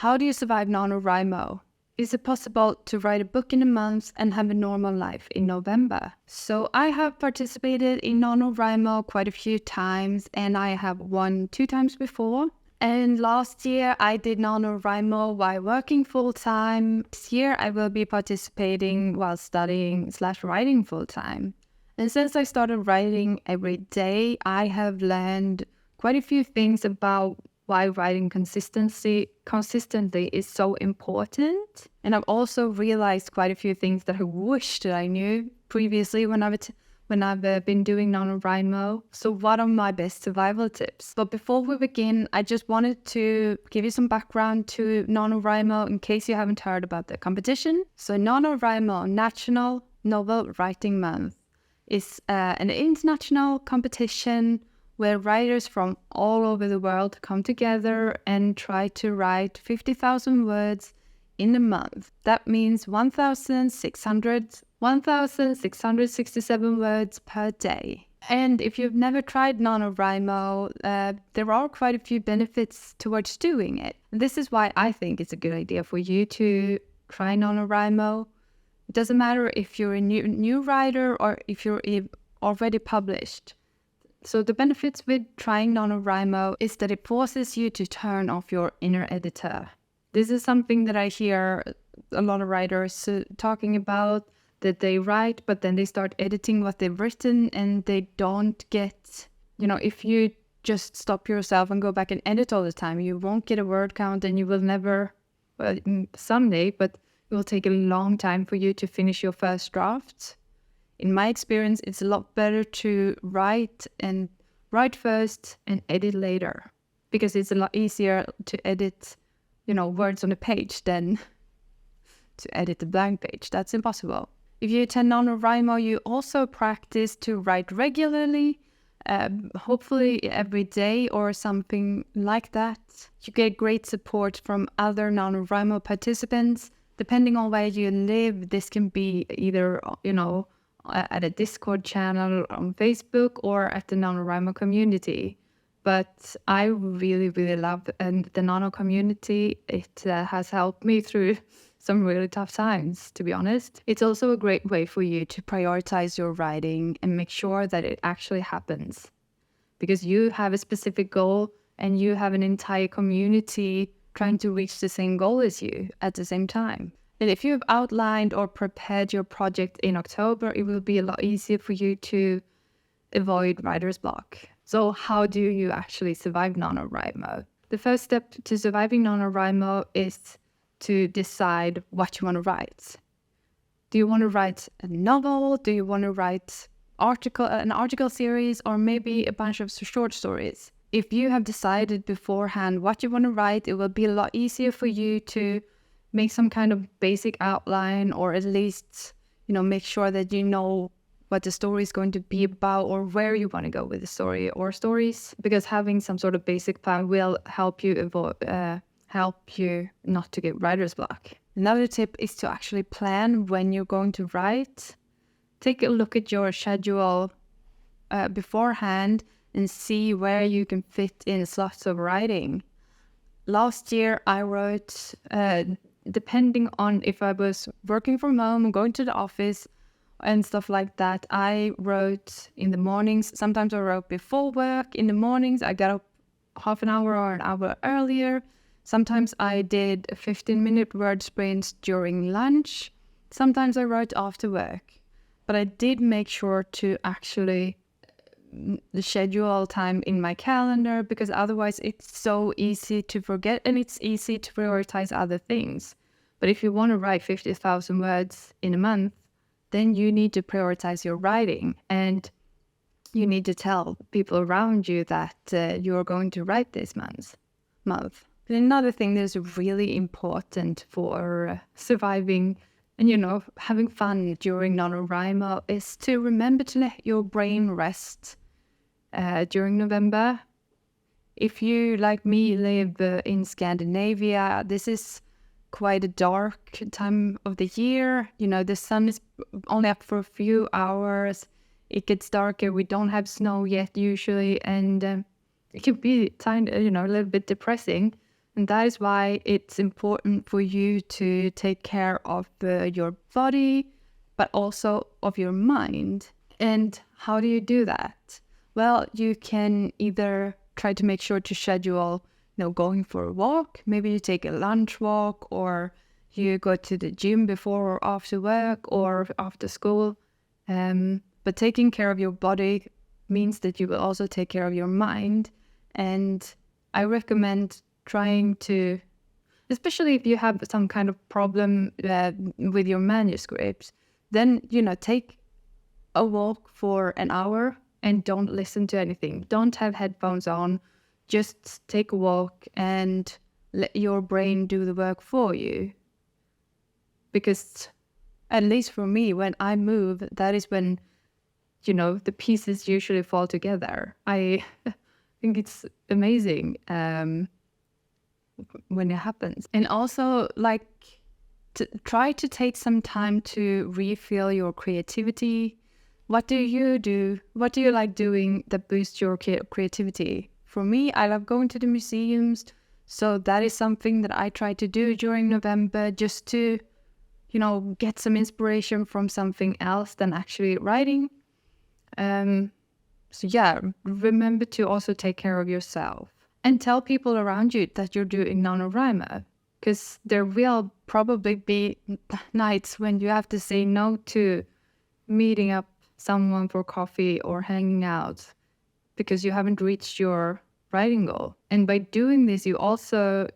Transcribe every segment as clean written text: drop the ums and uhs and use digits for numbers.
How do you survive NaNoWriMo? Is it possible to write a book in a month and have a normal life in November? So I have participated in NaNoWriMo quite a few times, and I have won 2 times before. And last year I did NaNoWriMo while working full-time. This year I will be participating while studying/writing full-time. And since I started writing every day, I have learned quite a few things about why writing consistently is so important. And I've also realized quite a few things that I wish that I knew previously when I've been doing NaNoWriMo. So what are my best survival tips? But before we begin, I just wanted to give you some background to NaNoWriMo in case you haven't heard about the competition. So NaNoWriMo, National Novel Writing Month, is an international competition where writers from all over the world come together and try to write 50,000 words in a month. That means 1,667 words per day. And if you've never tried NaNoWriMo, there are quite a few benefits towards doing it. This is why I think it's a good idea for you to try NaNoWriMo. It doesn't matter if you're a new writer or if you're already published. So the benefits with trying NaNoWriMo is that it forces you to turn off your inner editor. This is something that I hear a lot of writers talking about, that they write, but then they start editing what they've written and they don't get, if you just stop yourself and go back and edit all the time, you won't get a word count and you will never, well, someday, but it will take a long time for you to finish your first draft. In my experience, it's a lot better to write first and edit later, because it's a lot easier to edit, words on a page than to edit a blank page. That's impossible. If you attend NaNoWriMo, you also practice to write regularly, hopefully every day or something like that. You get great support from other NaNoWriMo participants. Depending on where you live, this can be either, at a Discord channel on Facebook or at the NaNoWriMo community. But I really, really love the Nano community. It has helped me through some really tough times, to be honest. It's also a great way for you to prioritize your writing and make sure that it actually happens, because you have a specific goal and you have an entire community trying to reach the same goal as you at the same time. And if you've outlined or prepared your project in October, it will be a lot easier for you to avoid writer's block. So how do you actually survive NaNoWriMo? The first step to surviving NaNoWriMo is to decide what you want to write. Do you want to write a novel? Do you want to write an article series, or maybe a bunch of short stories? If you have decided beforehand what you want to write, it will be a lot easier for you to make some kind of basic outline, or at least, make sure that you know what the story is going to be about or where you want to go with the story or stories, because having some sort of basic plan will help you not to get writer's block. Another tip is to actually plan when you're going to write. Take a look at your schedule beforehand and see where you can fit in slots of writing. Last year I wrote, depending on if I was working from home, going to the office and stuff like that, I wrote in the mornings. Sometimes I wrote before work. In the mornings, I got up half an hour or an hour earlier. Sometimes I did 15-minute word sprints during lunch. Sometimes I wrote after work. But I did make sure to actually schedule time in my calendar, because otherwise it's so easy to forget and it's easy to prioritize other things. But if you want to write 50,000 words in a month, then you need to prioritize your writing, and you need to tell people around you that you're going to write this month. And another thing that is really important for surviving and, having fun during NaNoWriMo is to remember to let your brain rest during November. If you, like me, live in Scandinavia, this is quite a dark time of the year. The sun is only up for a few hours. It gets darker. We don't have snow yet usually, and it can be a little bit depressing. And that is why it's important for you to take care of your body, but also of your mind. And how do you do that? Well, you can either try to make sure to schedule, going for a walk. Maybe you take a lunch walk, or you go to the gym before or after work or after school. But taking care of your body means that you will also take care of your mind. And I recommend trying to, especially if you have some kind of problem with your manuscripts, then, take a walk for an hour and don't listen to anything. Don't have headphones on. Just take a walk and let your brain do the work for you. Because at least for me, when I move, that is when, the pieces usually fall together. I think it's amazing when it happens. And also, try to take some time to refill your creativity. What do you do? What do you like doing that boosts your creativity? For me, I love going to the museums. So that is something that I try to do during November, just to, get some inspiration from something else than actually writing. So yeah, remember to also take care of yourself. And tell people around you that you're doing NaNoWriMo. Because there will probably be nights when you have to say no to meeting up someone for coffee or hanging out because you haven't reached your writing goal. And by doing this, you also,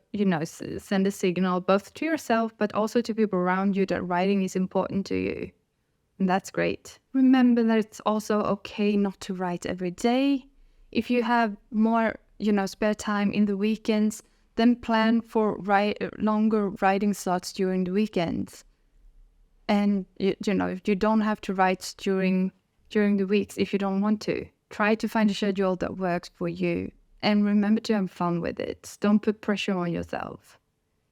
send a signal both to yourself, but also to people around you that writing is important to you. And that's great. Remember that it's also okay not to write every day. If you have more, spare time in the weekends, then plan for longer writing slots during the weekends. And, you don't have to write during the weeks if you don't want to. Try to find a schedule that works for you. And remember to have fun with it. Don't put pressure on yourself.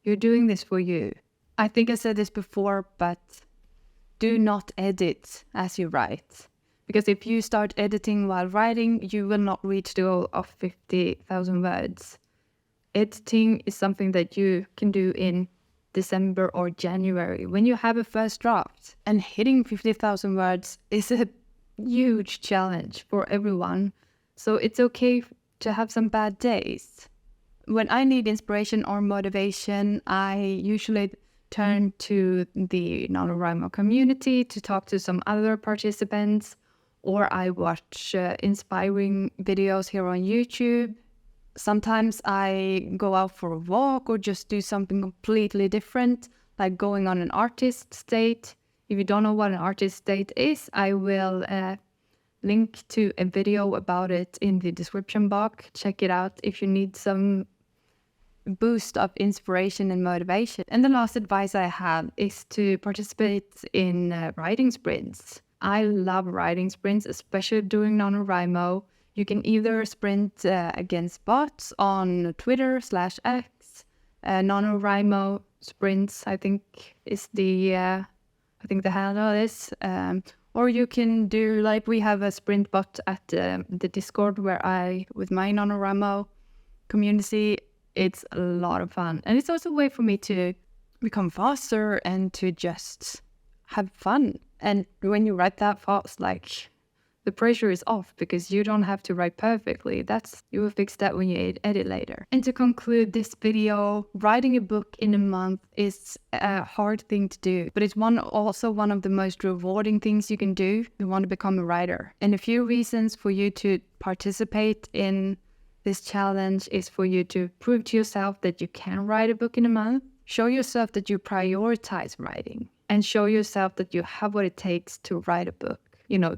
You're doing this for you. I think I said this before, but do not edit as you write. Because if you start editing while writing, you will not reach the goal of 50,000 words. Editing is something that you can do in December or January when you have a first draft. And hitting 50,000 words is a huge challenge for everyone. So it's okay to have some bad days. When I need inspiration or motivation, I usually turn to the NaNoWriMo community to talk to some other participants, or I watch inspiring videos here on YouTube. Sometimes I go out for a walk or just do something completely different, like going on an artist date. If you don't know what an artist date is, I will link to a video about it in the description box. Check it out if you need some boost of inspiration and motivation. And the last advice I have is to participate in writing sprints. I love writing sprints, especially during NaNoWriMo. You can either sprint against bots on Twitter/X, NaNoWriMo sprints, I think is the handle is, or you can do like we have a sprint bot at the Discord with my NaNoWriMo community. It's a lot of fun, and it's also a way for me to become faster and to just have fun. And when you write that fast, the pressure is off because you don't have to write perfectly. You will fix that when you edit later. And to conclude this video, writing a book in a month is a hard thing to do, but it's also one of the most rewarding things you can do if you want to become a writer. And a few reasons for you to participate in this challenge is for you to prove to yourself that you can write a book in a month, show yourself that you prioritize writing, and show yourself that you have what it takes to write a book,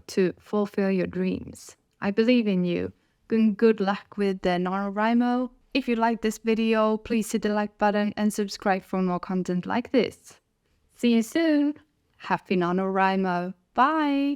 to fulfill your dreams. I believe in you. Good luck with the NaNoWriMo. If you like this video, please hit the like button and subscribe for more content like this. See you soon. Happy NaNoWriMo. Bye.